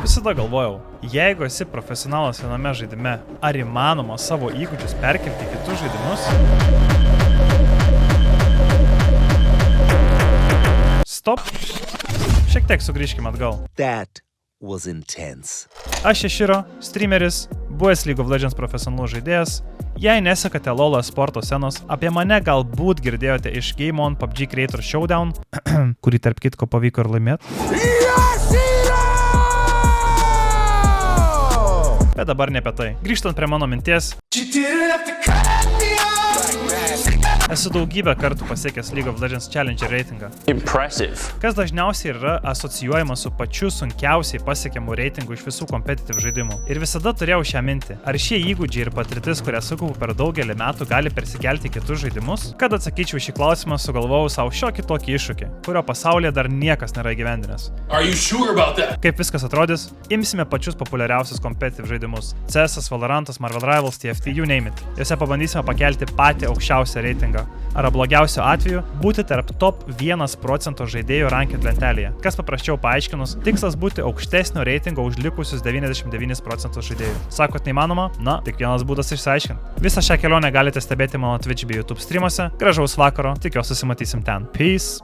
Visada galvojau, jeigu esi profesionalas viename žaidime, ar įmanoma savo įgūdžius perkelti į kitus žaidimus? Stop. Šiek tiek sugrįžkime atgal. That was intense. Aš Šeširo, streameris, buvęs League of Legends profesionalus žaidėjas. Jei nesekate LoL sporto scenos, apie mane galbūt girdėjote iš Game On PUBG Creator Showdown, kurį tarp kitko pavyko ir laimėti. Bet dabar ne apie tai. Grįžtant prie mano minties, esu daugybę kartų pasiekęs League of Legends Challenger reitingą. Impressive. Kas dažniausiai yra asocijuojama su pačiu sunkiausiai pasiekiamu reitingu iš visų competitive žaidimų. Ir visada turėjau šią mintį. Ar šie įgūdžiai ir patirtis, kurią sukaupiau per daugelį metų, gali persikelti į kitus žaidimus? Kad atsakyčiau šį klausimą, sugalvojau savo šiokį tokį iššūkį, kurio pasaulyje dar niekas nėra įgyvendinęs. Kaip viskas atrodys? Imsime pačius populiariausius competitive žaidimus. CS, Valorantas, Marvel Rivals, TFT, you name it. Juose pabandysime pakelti patį aukščiausią reitingą. Ar blogiausio atveju būti tarp top 1% žaidėjų ranked lentelėje. Kas paprasčiau paaiškinus, tikslas būti aukštesnio reitingo už likusius 99% žaidėjų. Sakot neįmanoma? Na, tik vienas būdas išsiaiškinti. Visą šią kelionę galite stebėti mano Twitch bei YouTube streamuose. Gražaus vakaro, tikiuosi susimatysim ten. Peace.